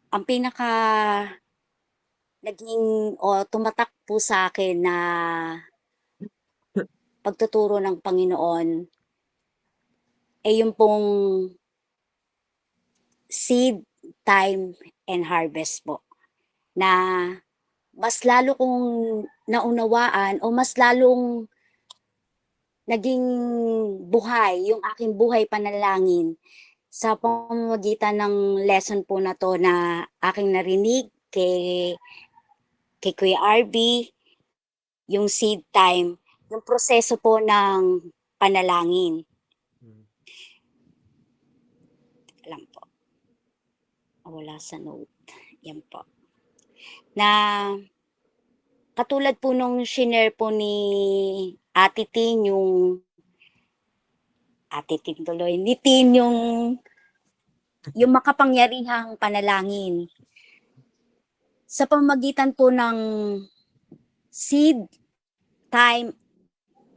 Ang pinaka naging o tumatak po sa'kin na pagtuturo ng Panginoon, yung pong seed, time, and harvest po. Na mas lalo kong naunawaan o mas lalong naging buhay yung aking buhay panalangin sa pamamagitan ng lesson po na 'to na aking narinig kay Kuya RB, yung seed time, yung proseso po ng panalangin. Lang po, wala sa note. Yan po. Na katulad po nung shinare po ni Ate Tin, Ate Tin tuloy, ni Tin yung makapangyarihang panalangin. Sa pamamagitan po ng seed, time,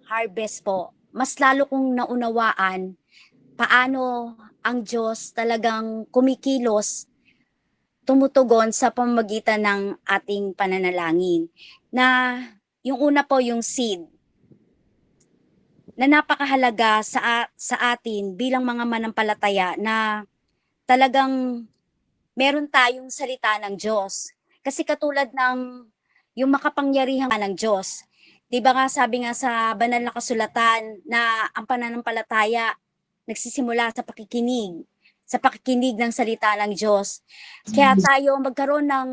harvest po, mas lalo kong naunawaan paano ang Diyos talagang kumikilos, tumutugon sa pamamagitan ng ating pananalangin. Na yung una po yung seed, na napakahalaga sa atin bilang mga manampalataya na talagang meron tayong salita ng Diyos. Kasi katulad ng yung makapangyarihang ng Diyos. 'Di ba nga sabi nga sa banal na kasulatan na ang pananampalataya nagsisimula sa pakikinig ng salita ng Diyos. Kaya tayo magkaroon ng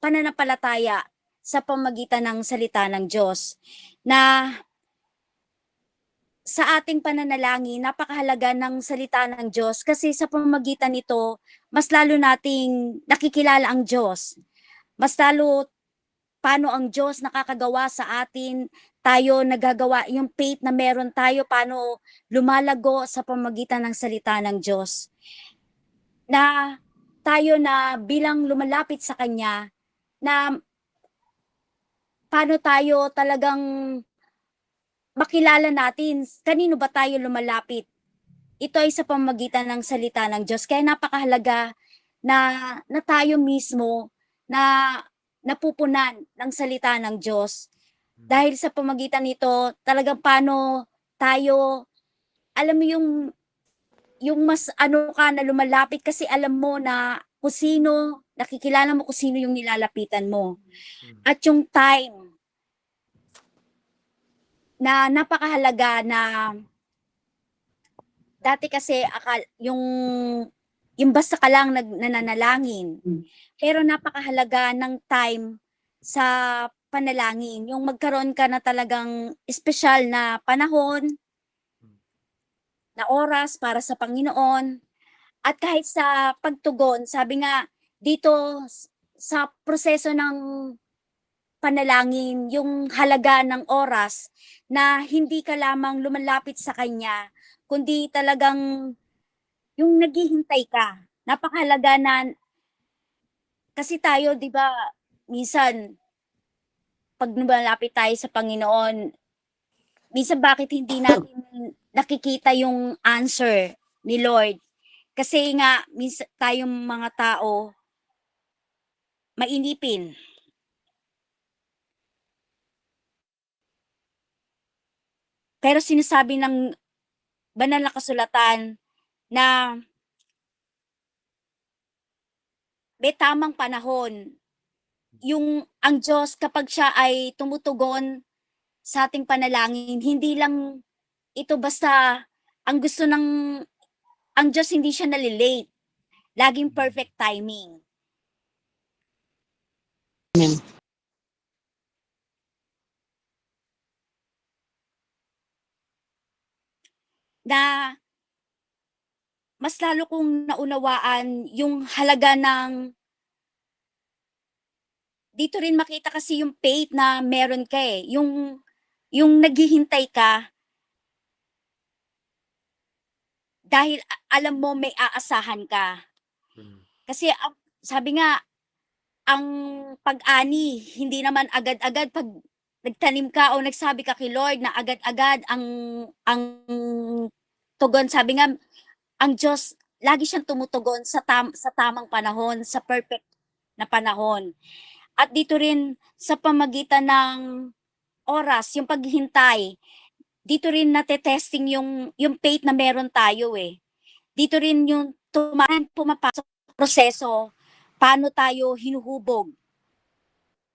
pananampalataya sa pamagitan ng salita ng Diyos na sa ating pananalangin, napakahalaga ng salita ng Diyos kasi sa pamamagitan nito, mas lalo nating nakikilala ang Diyos. Mas lalo paano ang Diyos nakakagawa sa atin, tayo nagagawa, yung faith na meron tayo, paano lumalago sa pamamagitan ng salita ng Diyos. Na tayo na bilang lumalapit sa Kanya, na paano tayo talagang makilala natin kanino ba tayo lumalapit. Ito ay sa pamamagitan ng salita ng Diyos. Kaya napakahalaga na tayo mismo na napupunan ng salita ng Diyos. Dahil sa pamamagitan nito, talagang paano tayo, alam mo yung mas ano ka na lumalapit kasi alam mo na kung sino, nakikilala mo kung sino yung nilalapitan mo. At yung time na napakahalaga na dati kasi yung basta ka lang nananalangin. Pero napakahalaga ng time sa panalangin. Yung magkaroon ka na talagang espesyal na panahon, na oras para sa Panginoon. At kahit sa pagtugon, sabi nga dito sa proseso ng panalangin, yung halaga ng oras na hindi ka lamang lumalapit sa Kanya, kundi talagang yung naghihintay ka. Napakahalaga na kasi tayo, 'di ba, minsan pag lumalapit tayo sa Panginoon, minsan bakit hindi natin nakikita yung answer ni Lord? Kasi nga minsan tayong mga tao mainipin. Pero sinasabi ng banal na kasulatan na may tamang panahon. Yung ang Diyos kapag siya ay tumutugon sa ating panalangin, hindi lang ito basta ang gusto ng ang Diyos hindi siya nalilate. Laging perfect timing. Amen. Na mas lalo kong naunawaan yung halaga ng dito rin makita kasi yung faith na meron ka eh. Yung naghihintay ka dahil alam mo may aasahan ka. Kasi sabi nga, ang pag-ani, hindi naman agad-agad pag nagtanim ka o nagsabi ka kay Lord na agad-agad ang tugon. Sabi nga, ang Diyos, lagi siyang tumutugon sa tamang panahon, sa perfect na panahon. At dito rin sa pamagitan ng oras, yung paghihintay, dito rin natetesting yung faith na meron tayo eh. Dito rin yung pumapasok proseso, paano tayo hinuhubog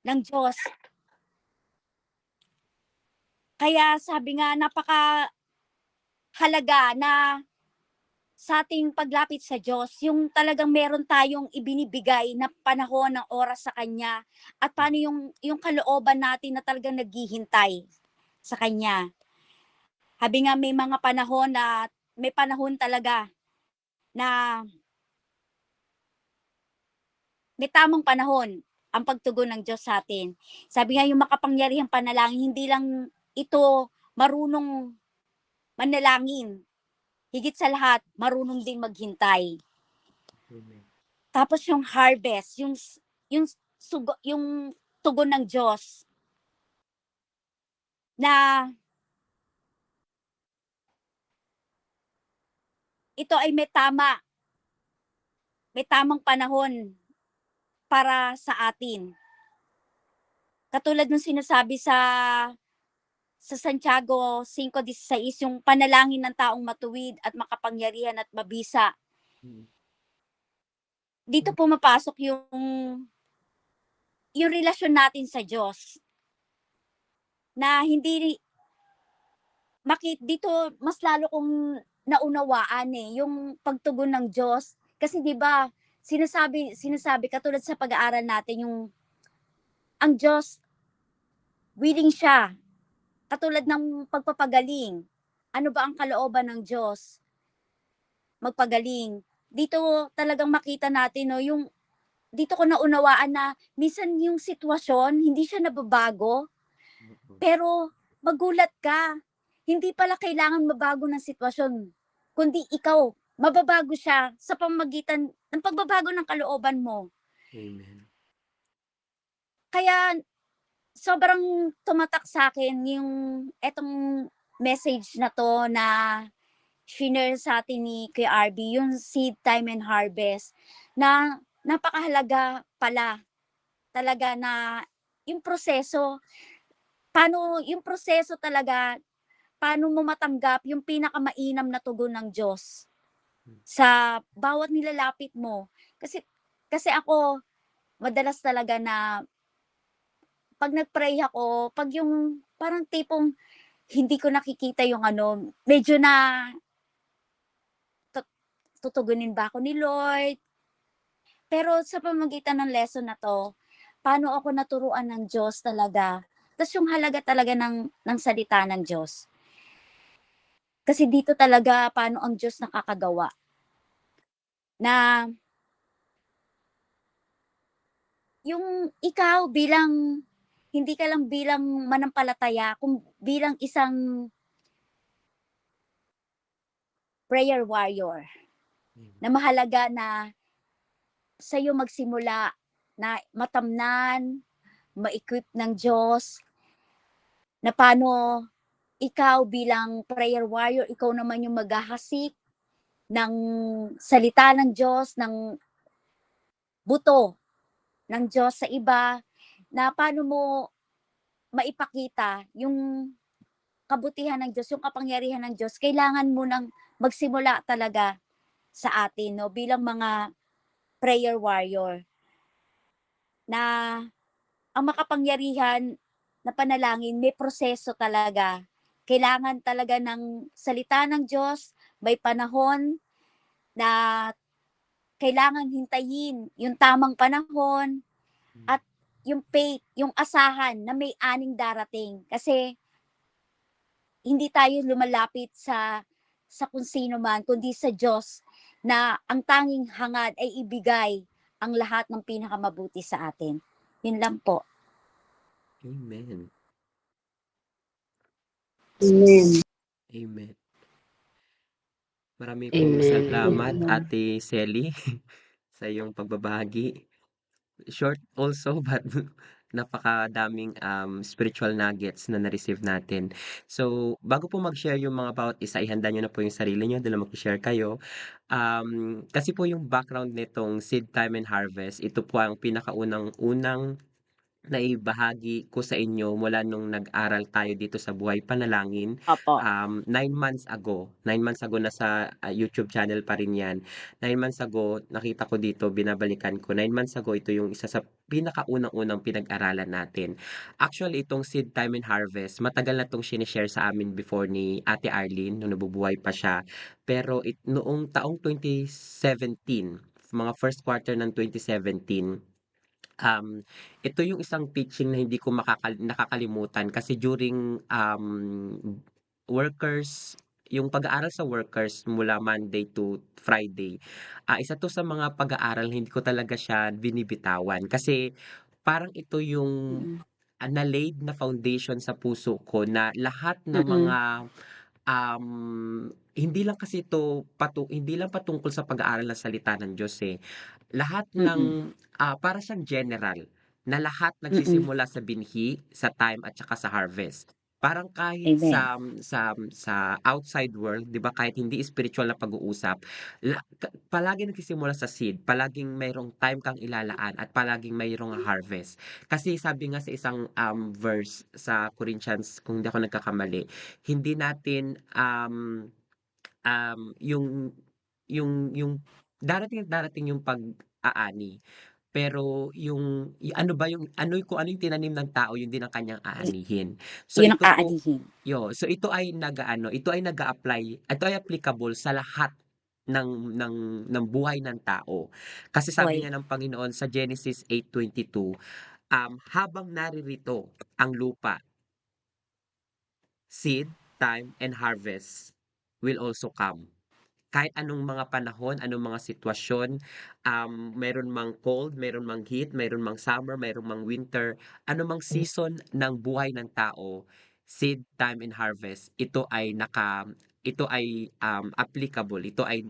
ng Diyos. Kaya sabi nga, napaka halaga na sa ating paglapit sa Diyos, yung talagang meron tayong ibinibigay na panahon ng oras sa Kanya at paano yung kalooban natin na talagang naghihintay sa Kanya. Sabi nga may panahon talaga na may tamang panahon ang pagtugon ng Diyos sa atin. Sabi nga yung makapangyarihang panalangin, hindi lang ito marunong manalangin. Higit sa lahat, marunong ding maghintay. Amen. Tapos yung harvest, yung tugon ng Diyos na ito ay may tamang panahon para sa atin. Katulad ng sinasabi sa Santiago 5:16, yung panalangin ng taong matuwid at makapangyarihan at mabisa. Dito pumapasok yung relasyon natin sa Diyos. Na hindi dito mas lalo kong naunawaan yung pagtugon ng Diyos. Kasi 'di ba, sinasabi katulad sa pag-aaral natin ang Diyos willing siya. Katulad ng pagpapagaling. Ano ba ang kalooban ng Diyos? Magpagaling. Dito talagang makita natin dito ko naunawaan na minsan yung sitwasyon hindi siya nababago, pero magulat ka. Hindi pala kailangan mabago ng sitwasyon, kundi ikaw, mababago siya sa pamamagitan ng pagbabago ng kalooban mo. Amen. Kaya sobrang tumatak sa akin yung etong message na to na shinare sa atin ni Kuya RB, yung seed time and harvest, na napakahalaga pala talaga na yung proseso, yung proseso talaga, paano mo matanggap yung pinakamainam na tugon ng Diyos sa bawat nilalapit mo. Kasi ako, madalas talaga na pag nag-pray ako, pag yung parang tipong hindi ko nakikita yung medyo na tutugunin ba ako ni Lord? Pero sa pamamagitan ng lesson na to, paano ako naturuan ng Diyos talaga. Tapos yung halaga talaga ng salita ng Diyos. Kasi dito talaga paano ang Diyos nakakagawa. Na yung ikaw hindi ka lang bilang manampalataya, kung bilang isang prayer warrior, na mahalaga na sa'yo magsimula na matamnan, ma-equip ng Diyos, na paano ikaw bilang prayer warrior, ikaw naman yung maghahasik ng salita ng Diyos, ng buto ng Diyos sa iba, na paano mo maipakita yung kabutihan ng Diyos, yung kapangyarihan ng Diyos. Kailangan mo nang magsimula talaga sa atin, no, bilang mga prayer warrior, na ang makapangyarihan na panalangin may proseso talaga. Kailangan talaga ng salita ng Diyos, may panahon na kailangan hintayin yung tamang panahon, at yung faith, yung asahan na may aning darating. Kasi hindi tayo lumalapit sa kung sino man, kundi sa Diyos, na ang tanging hangad ay ibigay ang lahat ng pinakamabuti sa atin. Yun lang po. Amen. Amen. Amen. Marami pong salamat, Amen. Ate Selly, sa iyong pagbabahagi. Short also, but napakadaming spiritual nuggets na na-receive natin. So, bago po mag-share yung mga bawat isa, ihanda niyo na po yung sarili niyo dahil mag-share kayo. Kasi po yung background nitong Seed Time and Harvest, ito po ang pinakaunang-unang naibahagi ko sa inyo mula nung nag-aral tayo dito sa Buhay Panalangin. Opo. 9 months ago nasa YouTube channel pa rin yan. 9 months ago, nakita ko dito, binabalikan ko. 9 months ago, ito yung isa sa pinakaunang-unang pinag-aralan natin. Actually, itong Seed Time and Harvest, matagal na itong sinishare sa amin before ni Ate Arlene, nung nabubuhay pa siya. Pero noong taong 2017, mga first quarter ng 2017, ito yung isang teaching na hindi ko nakakalimutan kasi during workers, yung pag-aaral sa workers mula Monday to Friday, isa to sa mga pag-aaral na hindi ko talaga siya binibitawan kasi parang ito yung Mm. na-laid na foundation sa puso ko na lahat ng Mm. mga hindi lang kasi ito hindi lang patungkol sa pag-aaral ng salita ng Diyos eh. Lahat Mm. ng para siyang general na lahat Mm. nagsisimula sa binhi, sa time at saka sa harvest. Parang kahit Amen. sa outside world, 'di ba, kahit hindi spiritual na pag-uusap, palagi nagsisimula sa seed, palaging mayroong time kang ilalaan at palaging mayroong harvest. Kasi sabi nga sa isang verse sa Corinthians, kung hindi ako nagkakamali, hindi natin yung darating at darating yung pag-aani. Pero ano ba kung ano yung tinanim ng tao, yun din ang kanyang aanihin. So Yun ang ito po, aanihin. so ito ay nag-a-apply, ito ay applicable sa lahat ng buhay ng tao. Kasi sabi Hoy. nga ng Panginoon sa Genesis 8:22, habang naririto ang lupa, seed, time, and harvest will also come. Kahit anong mga panahon, anong mga sitwasyon, meron mang cold, meron mang heat, meron mang summer, meron mang winter, anumang season ng buhay ng tao, seed, time, and harvest, ito ay applicable, ito ay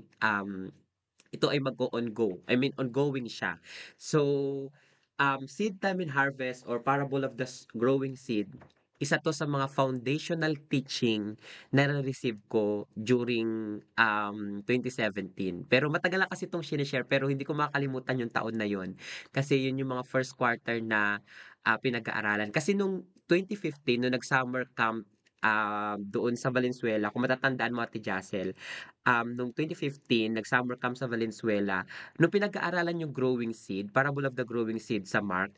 mag-o-on-go. I mean, ongoing siya. So, seed time and harvest or parable of the growing seed, isa to sa mga foundational teaching na na-receive ko during 2017. Pero matagal na kasi itong sinishare pero hindi ko makalimutan yung taon na yon. Kasi yun yung mga first quarter na pinag-aaralan. Kasi nung 2015, nung nag-summer camp doon sa Valenzuela, kung matatandaan mo Ate Jassel, nung 2015, nag-summer camp sa Valenzuela, nung pinag-aaralan yung growing seed, parable of the growing seed sa Mark,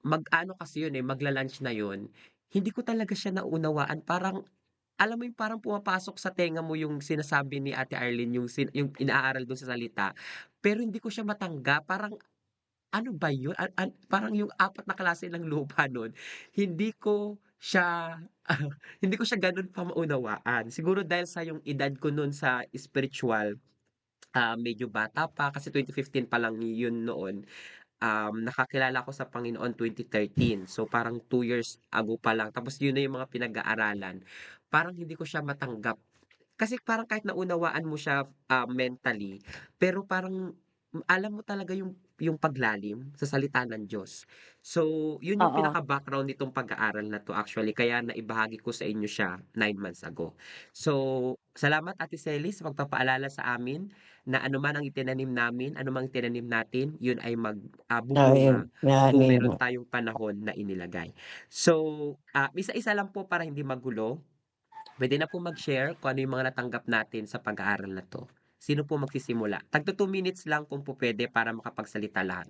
mag-ano kasi yun eh, magla-lunch na yun, hindi ko talaga siya naunawaan. Parang, alam mo yung parang pumapasok sa tenga mo yung sinasabi ni Ate Arlene, yung inaaral doon sa salita, pero hindi ko siya matanggap. Parang, ano ba yun? Parang yung apat na klase ng lupa nun, hindi ko siya, hindi ko siya ganun pa maunawaan. Siguro dahil sa yung edad ko nun sa spiritual, medyo bata pa kasi 2015 pa lang yun noon. Nakakilala ko sa Panginoon 2013. So parang 2 years ago pa lang. Tapos yun na yung mga pinag-aaralan. Parang hindi ko siya matanggap. Kasi parang kahit naunawaan mo siya mentally, pero parang alam mo talaga yung paglalim sa salita ng Diyos. So, yun yung Oo. pinaka-background nitong pag-aaral na 'to actually, kaya naibahagi ko sa inyo siya 9 months ago. So, salamat Ate Cely sa pagpapaalala sa amin na anuman ang itinanim namin, anumang itinanim natin, yun ay bubunga kung meron Amen. tayong panahon na inilagay. So, isa-isa lang po para hindi magulo. Puwede na po mag-share kung ano yung mga natanggap natin sa pag-aaral na 'to. Sino po magsisimula? Tagto 2 minutes lang kung po puwede para makapagsalita lahat.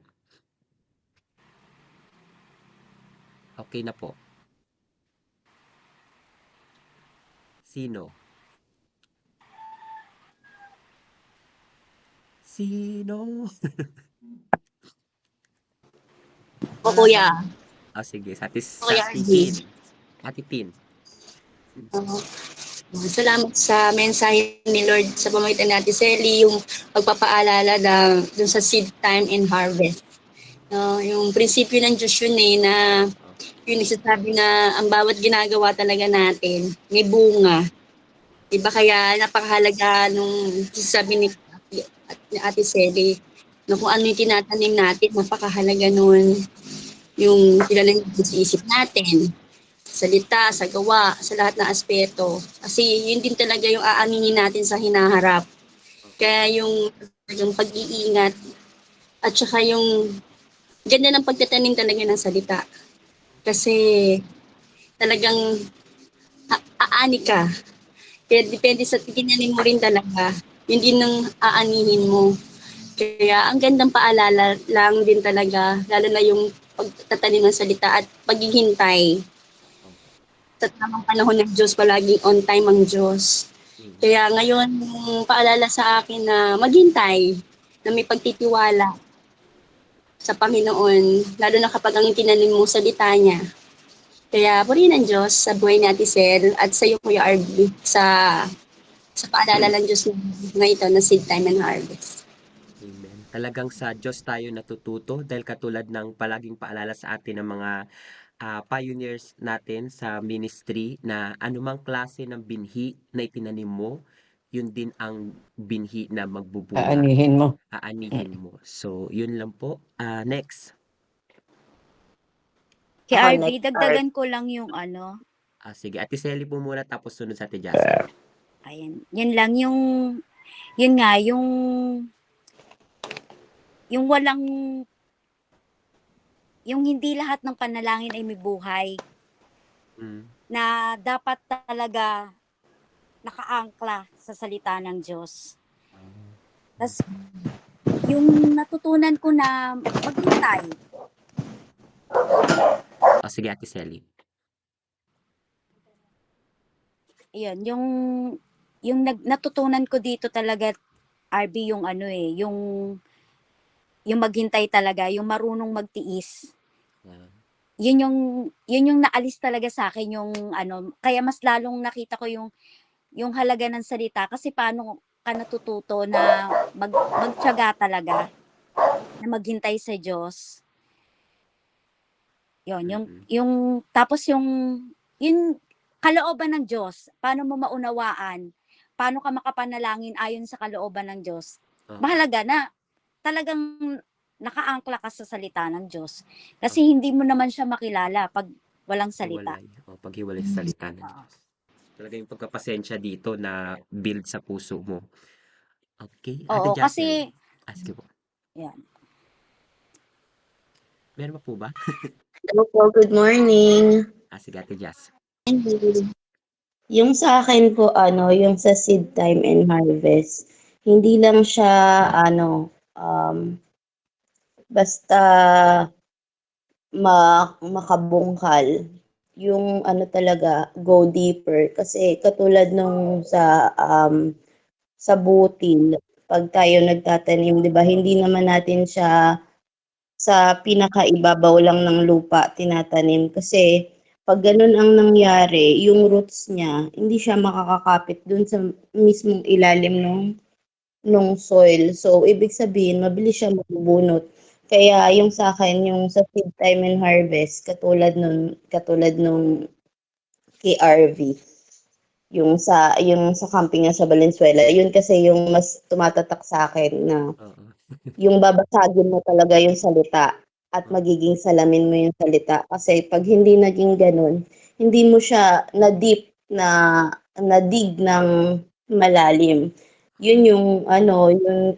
Okey na po. Sino? Sino? O Wala kuya. bang sige O kuya sa Ate RJ. Tin. Ate Tin. Oo. Salamat sa mensahe ni Lord sa pamamagitan ni Ate Selly, yung pagpapaalala na dun sa seed time and harvest. Yung prinsipyo ng Diyos yun eh, na Oo. yun nagsasabi na ang bawat ginagawa talaga natin may bunga. Diba kaya napakahalaga nung sabi ni Ate Selly na kung ano yung tinatanim natin, napakahalaga nun. yung kilala niyo sa isip natin, salita, sa gawa, sa lahat ng aspeto. Kasi yun din talaga yung aaminin natin sa hinaharap. Kaya yung pag-iingat at saka yung ganda ng pagtatanim talaga ng salita. Kasi talagang aani ka. Kaya depende sa titinanin mo rin talaga. Yun din ang aanihin mo. Kaya ang gandang paalala lang din talaga, lalo na yung pagtatanim ng salita at paghihintay sa tamang panahon ng Diyos, palaging on time ang Diyos. Mm. Kaya ngayon, yung paalala sa akin na maghintay, na may pagtitiwala sa Panginoon, lalo na kapag ang tinanim mo salita niya. Kaya purihin ng Diyos sa buhay ni Ate Sel at sa iyo, Kuya RB, sa paalala ng Diyos na ito na seed time and harvest. Amen. Talagang sa Diyos tayo natututo dahil katulad ng palaging paalala sa atin ng mga pioneers natin sa ministry na anumang klase ng binhi na itinanim mo, yun din ang binhi na magbubunga, Aanihin mo. aanihin mo. So, yun lang po. Next. Kay Ako RB, next. dagdagan ko lang yung ano, Sige, Ate Selly po muna tapos sunod sa Ate Jasa. ayan, yun lang yun nga, yung walang, yung hindi lahat ng panalangin ay may buhay, Mm. na dapat talaga nakaangkla sa salita ng Diyos. Tas yung natutunan ko na maghintay. Sige, Ate Selly. Ayun, yung natutunan ko dito talaga, RB, yung ano yung maghintay talaga, yung marunong magtiis. Ah, Yun yung naalis talaga sa akin, yung ano, kaya mas lalong nakita ko yung halaga ng salita, kasi paano ka natututo na magtiyaga talaga, na maghintay sa Diyos. Yun, mm-mm. tapos yung kalooban ng Diyos, paano mo maunawaan, paano ka makapanalangin ayon sa kalooban ng Diyos. Oo. Mahalaga na talagang nakaangkla ka sa salita ng Diyos. Kasi Oo. hindi mo naman siya makilala pag walang salita. Hiwalay. Paghiwalay sa salita ng Oo. Diyos. Talaga yung pagkapasensya dito na build sa puso mo. Okay. Ate Oo, Jacel. kasi, Sige po. yan. Meron pa po ba? Hello po, good morning. Sige, Ate Jazz. Yung sa akin po, yung sa seed time and harvest, hindi lang siya, basta makabungkal. Yung talaga, go deeper. Kasi katulad nung sa butil, pag tayo nagtatanim, di ba, hindi naman natin siya sa pinakaibabaw lang ng lupa tinatanim. Kasi pag ganun ang nangyari, yung roots niya, hindi siya makakakapit dun sa mismong ilalim nung soil. So, ibig sabihin, mabilis siya mabubunot. Kaya yung sa akin, yung sa seed time and harvest, katulad nung KRV, yung sa camping nga sa Valenzuela, yun kasi yung mas tumatatak sa akin na Oo. yung babasagin mo talaga yung salita at Oo. magiging salamin mo yung salita. Kasi pag hindi naging ganun, hindi mo siya na-deep na-dig ng malalim. Yun yung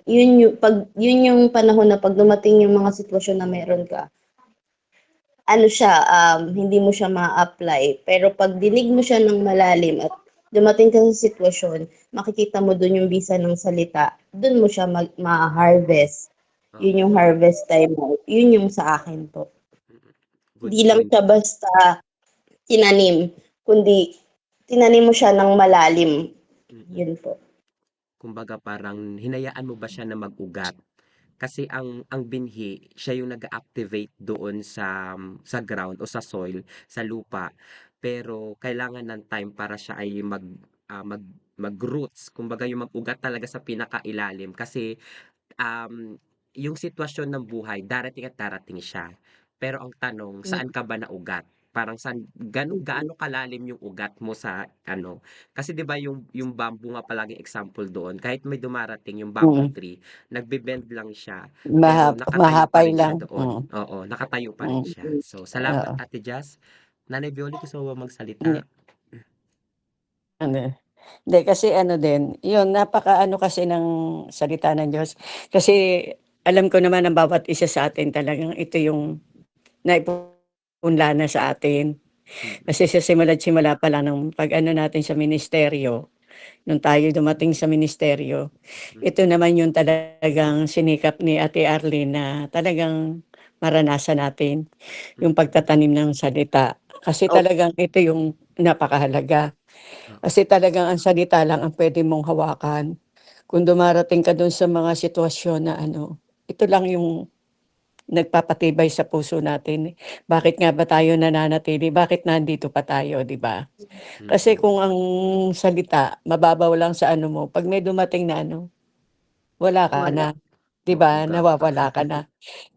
yun yung panahon na pag dumating yung mga sitwasyon na meron ka, hindi mo siya ma-apply. Pero pag dinig mo siya ng malalim at dumating ka sa sitwasyon, makikita mo dun yung bisa ng salita, dun mo siya ma-harvest. Oo. Yun yung harvest time mo. Yun yung sa akin po. Good Hindi lang point. siya basta tinanim, kundi tinanim mo siya ng malalim. Mm-mm. Yun po. Kumbaga parang hinayaan mo ba siya na mag-ugat? Kasi ang binhi, siya yung nag-activate doon sa ground o sa soil, sa lupa. Pero kailangan ng time para siya ay mag-roots. Kumbaga yung mag-ugat talaga sa pinakailalim. Kasi yung sitwasyon ng buhay, darating at darating siya. Pero ang tanong, Mm. saan ka ba naugat? parang gaano kalalim yung ugat mo sa ano. Kasi 'di ba yung bamboo nga palaging example doon, kahit may dumarating yung bamboo Mm. tree, nagbe-bend lang siya, pero nakatayo pa Mahapay rin siya lang. doon. Oo, nakatayo pa rin Mm. siya. So, salamat Oo. Ate Jazz. Nanay Violi, gusto mo ba Hindi, magsalita? ano, hindi kasi ano din, yun, napaka-ano kasi ng salita ng Diyos. Kasi alam ko naman ang bawat isa sa atin talagang ito yung naipunla na sa atin. Mm, Kasi sa simula't-simula pa lang nung pag-ano natin sa ministeryo, nung tayo dumating sa ministeryo, ito mm, naman yung talagang sinikap ni Ate Arlene na talagang maranasan natin, yung mm. pagtatanim ng salita. Kasi Opo. talagang ito yung napakahalaga. Oo, Kasi talagang ang salita lang ang pwede mong hawakan. Kung dumarating ka dun sa mga sitwasyon na ano, ito lang yung nagpapatibay sa puso natin. Bakit nga ba tayo nananatili? Bakit nandito pa tayo, 'di ba? Kasi mm. kung ang salita mababaw lang sa ano mo, 'pag may dumating na ano, wala ka Wala. na, 'di ba? Mauuga ka. Nawawala ka na.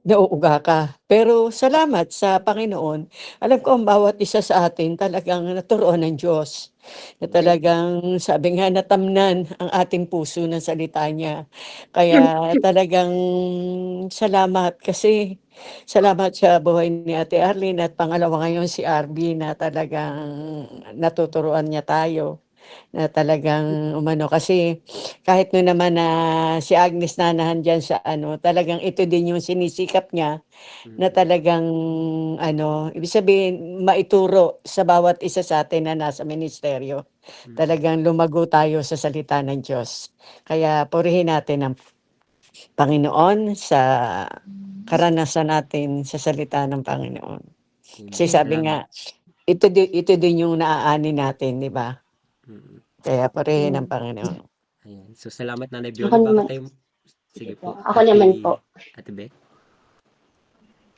Nauuga ka. Pero salamat sa Panginoon, alam ko ang bawat isa sa atin talagang naturuan ng Diyos, na Mm, talagang sabi nga natamnan ang ating puso ng salita niya. Kaya talagang salamat kasi salamat sa buhay ni Ate Arlene at pangalawa ngayon si RB na talagang natuturuan niya tayo. Na talagang umano kasi kahit no naman na si Agnes na nandiyan sa ano, talagang ito din yung sinisikap niya na mm, talagang ano, ibig sabihin maituro sa bawat isa sa atin na nasa ministeryo. mm. Talagang lumago tayo sa salita ng Diyos. Kaya purihin natin ang Panginoon sa karanasan natin sa salita ng Panginoon. Kasi Amen. sabi Salamat. nga, ito din yung naaani natin, 'di ba? Mm. Kaya purihin ang Mm. Panginoon. Ayan. So, salamat Nanay Ako Violi. Baka naman, tayo sige sige po. po, Ako naman po. Ate Be?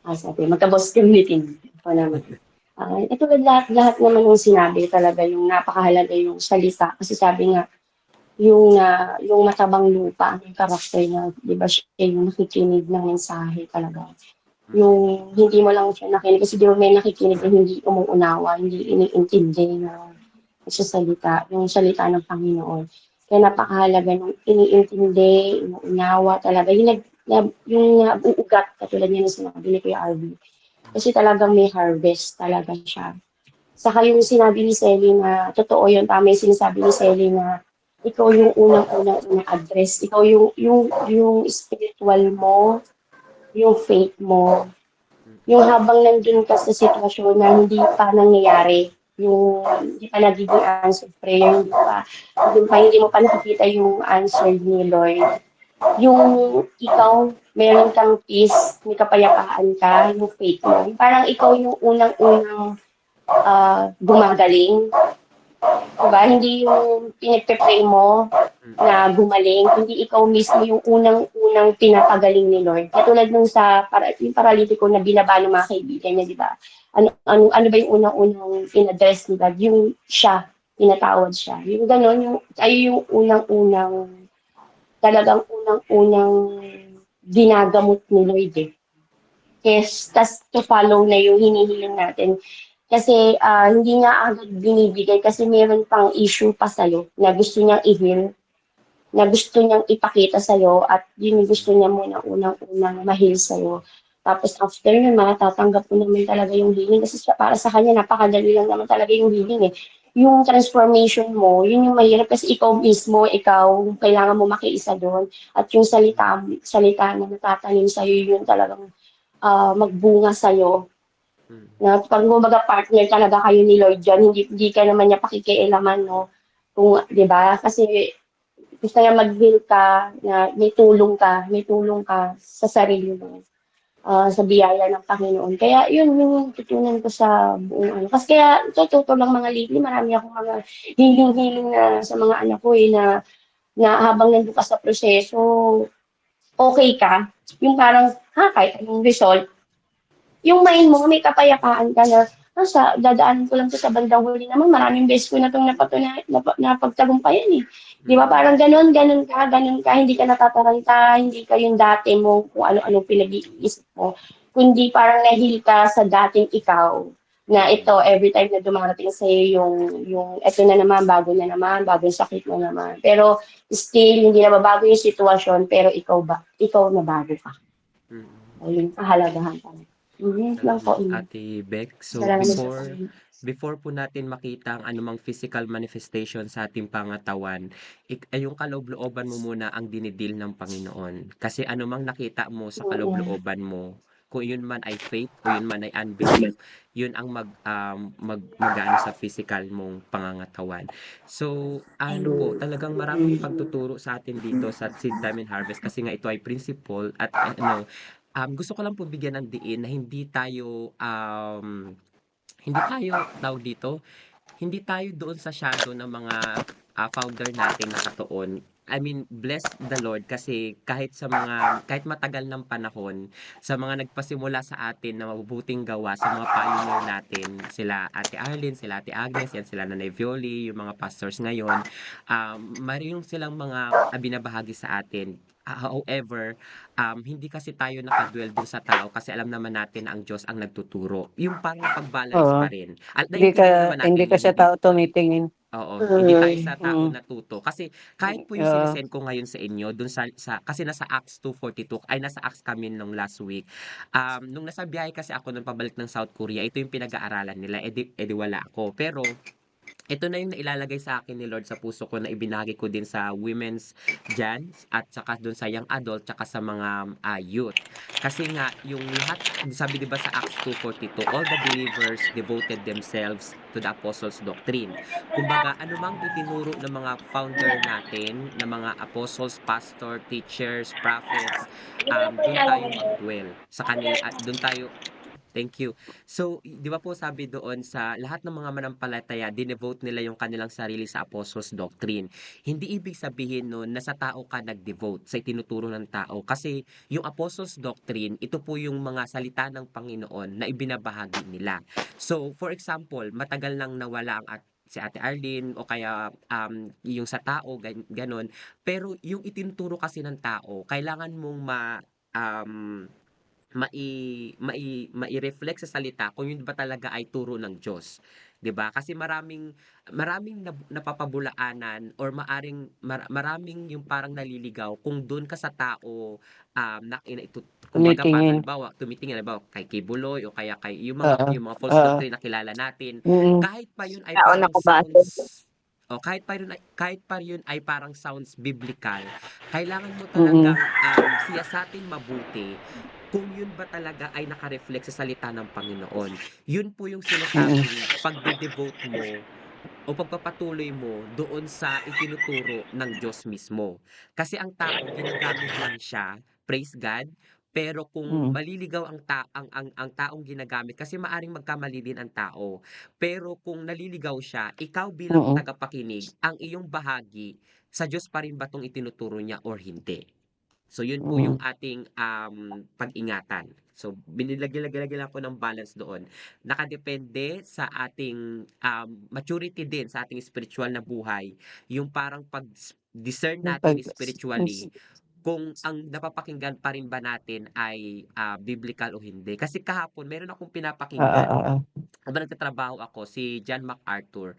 Sabi, magka-boss community. Ako naman. Ito lahat naman ng sinabi talaga yung napakahalaga yung salita. Kasi sabi nga, yung matabang lupa, yung karakter na, di ba, siya yung nakikinig ng mensahe talaga. Mm, Yung hindi mo lang siya nakinig, kasi di ba may nakikinig na hindi umuunawa, hindi iniintindi na salita, yung salita ng Panginoon. Kaya mm, napakahalaga nung iniintindi, inuunawa talaga, yung uugat, katulad niya na sinabi ni Kuya Arvin. Kasi talagang may harvest talaga siya. Saka yung sinabi ni Selly na, totoo yun, tama yung sinasabi ni Selly na ikaw yung unang address, ikaw yung spiritual mo, yung faith mo, mm, yung habang nandun ka sa sitwasyon na hindi pa nangyayari, yung hindi pa nagiging answer prayer, hindi mo pa nakikita yung answer ni Lord. Yung ikaw, meron kang peace, may kapayapaan ka, yung faith mo. Parang ikaw yung unang-unang gumagaling. Diba? Hindi yung pinagpe-pray mo mm, na gumaling, hindi ikaw mismo yung unang-unang pinapagaling ni Lord. Katulad nung yung paralitiko na binaba ng mga kaibigan niya, di ba? Ano ba yung unang-unang in-address ni God? Yung siya, tinatawad siya. Yung gano'n, yung unang-unang, talagang unang-unang ginagamot ni Lord eh. Yes, tas to follow na yung hinihiling natin. Kasi hindi nga agad binibigay kasi meron pang issue pa sa'yo na gusto niyang i-heal, na gusto niyang ipakita sa'yo at yun yung gusto niya muna unang-unang ma-heal sa'yo. Tapos after nun, matatanggap mo naman talaga yung healing kasi para sa kanya napakadali lang naman talaga yung healing eh. Yung transformation mo, yun yung mahirap kasi ikaw mismo, kailangan mo makiisa doon. At yung salita na natatanim sa'yo, yun talagang magbunga sa'yo. mm, Na pag kumbaga partner talaga kayo ni Lord dyan, hindi ka naman niya pakikialaman, no? Kung, di ba? Kasi gusto niya mag-heal ka, na may tulong ka sa sarili mo, sa biyaya ng Panginoon. Kaya yun yung tutunan ko sa buong ano. Kasi kaya, totoo lang mga lately, marami akong mga healing na sa mga anak ko na habang nandun ka sa proseso, okay ka. Yung parang, kahit anong result, yung mind mo, may kapayapaan ka na, dadaan ko lang to sa bandang huli naman, maraming beses ko na itong napagtagumpayan eh. Di ba? mm, Parang ganun ka, hindi ka natataranta, hindi ka yung dati mo, kung ano-ano pinag-iisip mo, kundi parang nahil ka sa dating ikaw. na ito, every time na dumarating sa'yo yung eto na naman, bagong sakit na naman. Pero still, hindi na mabago yung sitwasyon, pero ikaw nabago ka. O yung kahalagahan pa. Lang po. Salamat, Ate Beck. So, Salamat sa before po natin makita ang anumang physical manifestation sa ating pangatawan, ay yung kaloob-looban mo muna ang dinidil ng Panginoon. Kasi anumang nakita mo sa kaloob-looban mo, kung yun man ay faith o yun man ay unbelief, yun ang mag-ano sa physical mong pangangatawan. So, ano po, talagang maraming pagtuturo sa atin dito sa Seed Time and Harvest kasi nga ito ay principle at ano, gusto ko lang po bigyan ng diin na hindi tayo tawag dito, hindi tayo doon sa shadow ng mga founder natin nakatuon. I mean, bless the Lord kasi kahit matagal ng panahon, sa mga nagpasimula sa atin na mabubuting gawa, sa mga pioneer natin, sila Ate Arlene, sila Ate Agnes, yan sila Nanay Violi, yung mga pastors ngayon, marunong silang mga binabahagi sa atin. However, hindi kasi tayo nakadwell dun sa tao kasi alam naman natin na ang Diyos ang nagtuturo. Yung parang pag-balance Oo. pa rin. Naiintindihan naman Hindi natin ka yun, sa tao tumitingin. Oo, hindi tayo sa tao Mm. natuto. Kasi kahit po yung Oo. sinesend ko ngayon sa inyo, dun kasi nasa Acts 2:42, ay nasa Acts kami nung last week. Nung nasa biyahe kasi ako nung pabalik ng South Korea, ito yung pinag-aaralan nila, edi wala ako. Pero ito na yung nailalagay sa akin ni Lord sa puso ko na ibinahagi ko din sa women's dyan at saka dun sa young adult tsaka sa mga youth. Kasi nga, yung lahat, sabi diba sa Acts 2:42, all the believers devoted themselves to the apostles' doctrine. Kumbaga, anumang itinuro ng mga founder natin, ng mga apostles, pastor, teachers, prophets, dun tayo mag-dwell sa kanila, dun tayo. Thank you. So, 'di ba po sabi doon sa lahat ng mga manampalataya, dinevote nila yung kanilang sarili sa apostles' doctrine. Hindi ibig sabihin nun na sa tao ka nag-devote, sa itinuturo ng tao. Kasi yung apostles' doctrine, ito po yung mga salita ng Panginoon na ibinabahagi nila. So, for example, matagal nang nawala ang si Ate Arlene o kaya yung sa tao, ganon. Pero yung itinuturo kasi ng tao, kailangan mong um, mai-reflect sa salita kung yun ba talaga ay turo ng Diyos, 'di ba? Kasi maraming napapabulaanan or maraming yung parang naliligaw kung doon ka sa tao kumbaga parang Tumitingin. halimbawa tumitingin halimbawa kay Kibuloy o kaya kay Oo. yung mga false doctrine na kilala natin, Mm. kahit pa yun ay Tao na parang kubase. kahit pa yun ay parang sounds biblical, kailangan mo Mm. talagang siyasatin mabuti kung yun ba talaga ay naka-reflect sa salita ng Panginoon. Yun po yung sinasabing pagde-devote mo o pagpapatuloy mo doon sa itinuturo ng Diyos mismo. Kasi ang tao ginagamit lang siya, praise God, pero kung Mm. maliligaw ang taong ginagamit kasi maaring magkamali din ang tao. Pero kung naliligaw siya, ikaw bilang Mm. tagapakinig, ang iyong bahagi sa Diyos pa rin ba 'tong itinuturo niya or hindi? So, yun po yung Mm. ating pag-ingatan. So, binilagay lang po ng balance doon. Nakadepende sa ating maturity din sa ating spiritual na buhay. Yung parang pag-discern Yung natin pag spiritually kung ang napapakinggan pa rin ba natin ay biblical o hindi. Kasi kahapon, meron akong pinapakinggan. oo. Habang nagtatrabaho ako, si John MacArthur.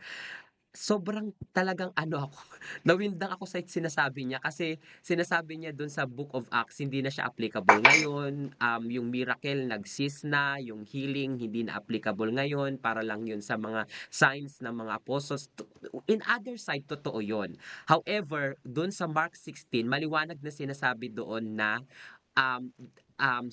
Sobrang talagang ano ako, nawindang ako sa sinasabi niya kasi sinasabi niya dun sa Book of Acts hindi na siya applicable ngayon, yung miracle nag-cease na, yung healing hindi na applicable ngayon, para lang yun sa mga signs ng mga apostles. In other side, totoo yun. However, dun sa Mark 16, maliwanag na sinasabi doon na um, um,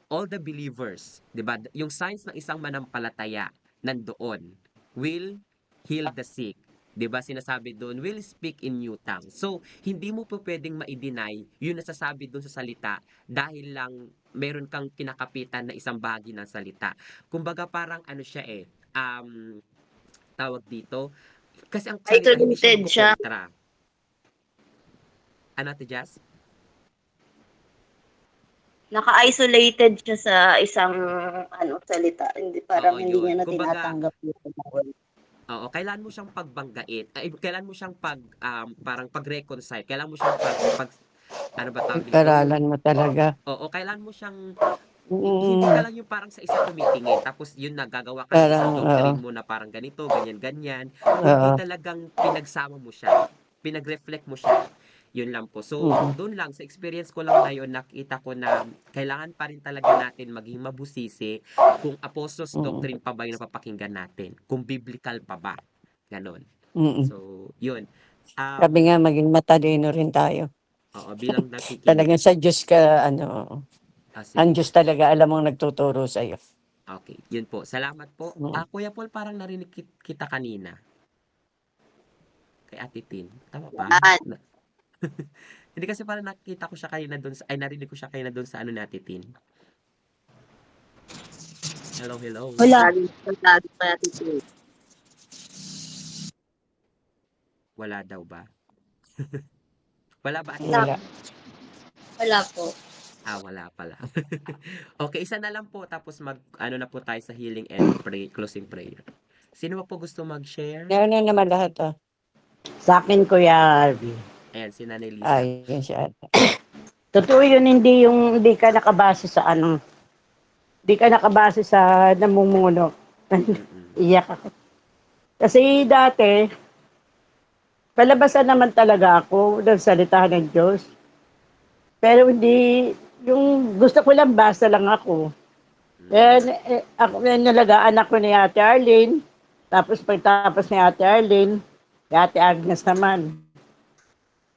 all the believers, 'di ba? Yung signs ng isang manampalataya nandoon will heal the sick. 'Di ba sinasabi doon, will speak in new tongues. So, hindi mo po pwedeng ma-deny yung nasasabi doon sa salita dahil lang meron kang kinakapitan na isang bahagi ng salita. Kumbaga parang ano siya tawag dito, kasi ang salita hindi siya Isolated siya. magkokontra. Ano, Ate Jazz? Naka-isolated siya sa isang salita. Parang Oo, hindi niya yun. na Kumbaga, tinatanggap yung bawal. oo, kailan mo siyang pagbanggain, ay kailan mo siyang parang pag-reconcile, kailan mo siyang ano ba tawag dito, yung Pag-aralan mo talaga. oo, kailan mo siyang Hindi Mm. ka lang yung parang sa isa tumitingin tapos yun na gagawa ka ng isang Parang, oo. doctrine mo na parang ganito, ganyan-ganyan. Kundi Oo. talagang pinagsama mo siya, pinag-reflect mo siya. Yun lang po. So, Mm. doon lang sa experience ko lang na yun, nakita ko na kailangan pa rin talaga natin maging mabusisi kung apostles Mm. doctrine pa ba yung napapakinggan natin, kung biblical pa ba. Ganon. Mm. So, yun. Sabi nga maging matalino rin tayo. Oo, bilang nakikinig. Talagang sa Diyos ka ano, ang Sige. Diyos talaga alam mong nagtuturo sa iyo. Okay, yun po. Salamat po. Mm. Kuya Paul, parang narinig kita kanina. Kay Ate Tin. Tama ba? Na- Hindi kasi parang nakita ko siya kanina doon sa, ay narinig ko siya kanina doon sa ano ni Ate Tin. Hello, hello. Wala. Wala daw ba? Wala ba Ate Wala. Tin? Wala po. Wala pala. Okay, isa na lang po tapos ano na po tayo sa healing and closing prayer. Sino ba po gusto mag-share? Ano naman lahat ah. Sa akin, Kuya Harvey. Ayan, si Nanay Lisa. Ayun siya. Totoo yun, hindi ka nakabase sa hindi ka nakabase sa namumuno. Mm-mm. Iyak ako. Kasi dati, palabasan naman talaga ako ng salita ng Diyos. Pero hindi, yung gusto ko lang, basa lang ako. Ako nalagaan ako ni Ate Arlene. Tapos pagtapos ni Ate Arlene, si Ate Agnes naman.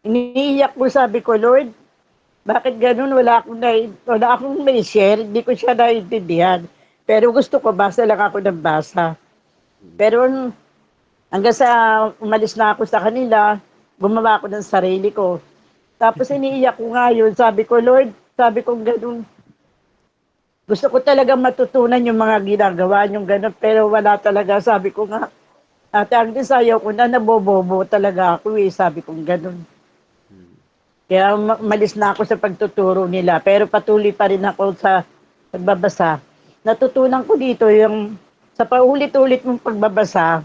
Iniiyak ko, sabi ko, Lord, bakit ganun? Wala akong may share. Hindi ko siya naiintindihan. Pero gusto ko, basa lang ako ng basa. Pero hanggang sa umalis na ako sa kanila, gumawa ako ng sarili ko. Tapos iniiyak ko nga yun. Sabi ko, Lord, sabi ko ganun. Gusto ko talaga matutunan yung mga ginagawa yung ganun. Pero wala talaga. Sabi ko nga, Ate Agnes, ayaw ko na nabobobo talaga ako eh. Sabi ko ganun. Kaya malis na ako sa pagtuturo nila. Pero patuloy pa rin ako sa pagbabasa. Natutunan ko dito yung sa paulit-ulit mong pagbabasa,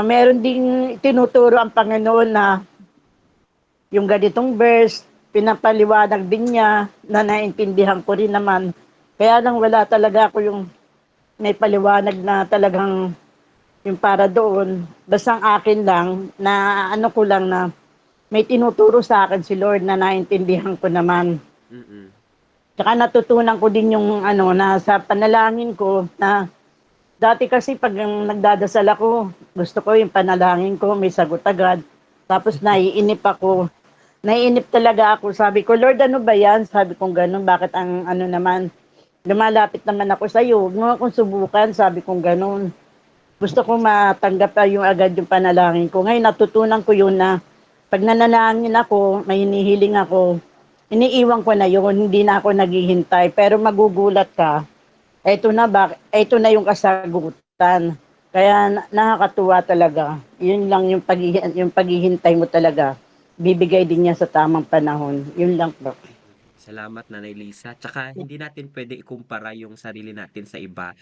meron ding tinuturo ang Panginoon na yung ganitong verse, pinapaliwanag din niya na naintindihan ko rin naman. Kaya lang wala talaga ako yung naipaliwanag na talagang yung para doon. Basta ang akin lang, na ano ko lang na may tinuturo sa akin si Lord na naintindihan ko naman. Mm-mm. Tsaka natutunan ko din yung na sa panalangin ko na dati kasi pag nagdadasal ako, gusto ko yung panalangin ko, may sagot agad. Tapos naiinip ako. Naiinip talaga ako. Sabi ko, Lord, ano ba yan? Sabi ko ganun, bakit ang naman, lumalapit naman ako sa iyo. Huwag mo akong subukan, sabi ko ganun. Gusto ko matanggap pa yung agad yung panalangin ko. Ngayon natutunan ko yun na pag nanalangin ako, may hinihiling ako, iniiwan ko na yun, hindi na ako naghihintay. Pero magugulat ka, ito na yung kasagutan. Kaya nakakatuwa talaga. Yun lang yung paghihintay mo talaga. Bibigay din niya sa tamang panahon. Yun lang po. Salamat Nanay Lisa. Tsaka hindi natin pwede ikumpara yung sarili natin sa iba.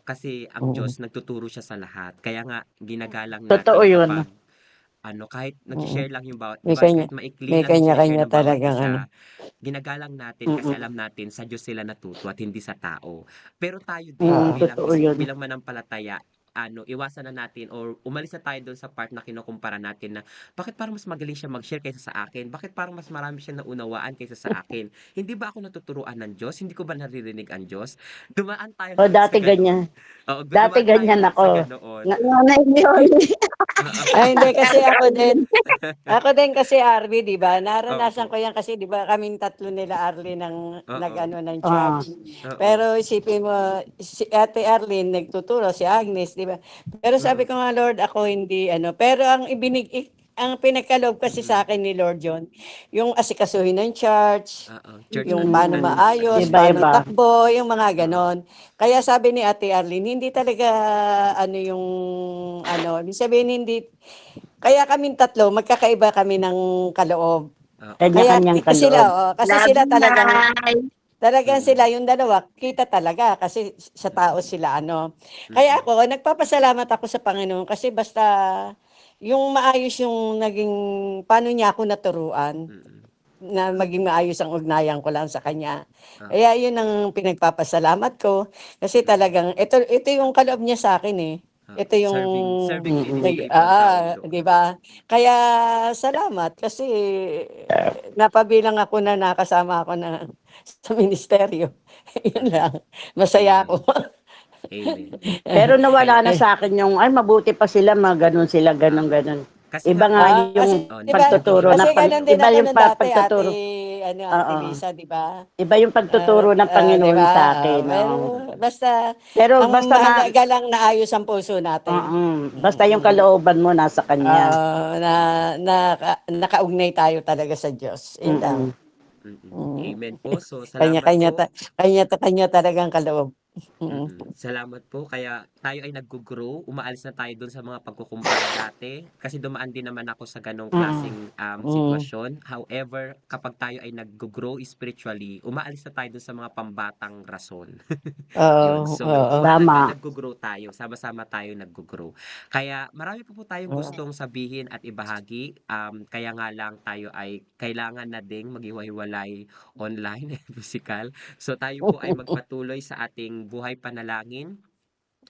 Kasi ang Diyos nagtuturo siya sa lahat. Kaya nga ginagalang Totoo natin yun. kapag kahit nag-share lang yung bawat, di May ba, kanya, kahit maikli may lang yung sinishare kanya-kanya ng bawat talagang isa, ginagalang natin kasi alam natin sa Diyos sila natuto at hindi sa tao. Pero tayo din Totoo yun. bilang manampalataya, iwasan na natin or umalis na tayo doon sa part na kinukumpara natin na bakit parang mas magaling siya mag-share kaysa sa akin? Bakit parang mas marami siya naunawaan kaysa sa akin? Hindi ba ako natuturuan ng Diyos? Hindi ko ba naririnig ang Diyos? Dumaan tayo O lahat sa dati ganoon. ganyan. Oo, Dati dumaan tayo ganyan lahat sa ako. ganoon. Nanay yun. Ay, hindi kasi ako din. Ako din kasi Arby, di ba? Naranasan Opo. ko yan kasi di ba kaming tatlo nila Arlene Oo. ng Ah, church. Oo. Pero isipin mo, si Ate Arlene nagtuturo, si Agnes, di ba? Pero sabi ko nga, Lord, ako hindi pero ang pinagkaloob kasi sa akin ni Lord John, yung asikasuhin ng church, Church yung paano attendance. maayos, paano Iba-iba. takbo, yung mga ganon. Kaya sabi ni Ate Arlene, hindi talaga ibig sabihin hindi, kaya kaming tatlo, magkakaiba kami ng kaloob. Oo. Kaya Kanya-kanyang sila, kaloob. kasi Love sila you, Nay. talagang Mm. sila, yung dalawa, kita talaga kasi sa tao sila Kaya ako, nagpapasalamat ako sa Panginoon kasi basta yung maayos yung naging, paano niya ako naturuan. Mm. na maging maayos ang ugnayan ko lang sa kanya. Oo. Kaya yun ang pinagpapasalamat ko kasi talagang ito yung kaloob niya sa akin eh. Oo. Ito yung Serving Mm-mm. ministry po ang tawag doon. 'di ba? Kaya salamat kasi napabilang ako na nakasama ako na sa ministeryo. Yun lang. Masaya ako. Amen. Pero nawala na Ay. sa akin yung, ay mabuti pa sila, ganun sila, ganun. Kasi Iba nga nga po, kasi yung oh, diba, pagtuturo kasi na, ganun din iba ako yung nung dati, pagtuturo. Ate Oo. Lisa, di ba? Iba yung pagtuturo ng Panginoon Diba? sa akin. Pero Oo. basta, Pero ang basta nga, mahalaga lang na ayos ang puso natin. basta yung kalooban mo nasa Kanya. Nakaugnay tayo talaga sa Diyos. Yun lang. Amen po. So, salamat po. Kanya talagang kaloob. Salamat po. Kaya tayo ay nag-grow. Umaalis na tayo dun sa mga pagkukumpara dati. Kasi dumaan din naman ako sa ganong klaseng sitwasyon. However, kapag tayo ay nag-grow spiritually, umaalis na tayo dun sa mga pambatang rason. Yun. So, Tama. nag-grow tayo. Sama-sama tayo nag-grow. Kaya marami pa po tayong gustong sabihin at ibahagi. Kaya nga lang tayo ay kailangan na ding maghiwa-hiwalay online and physical. So tayo po ay magpatuloy sa ating buhay panalangin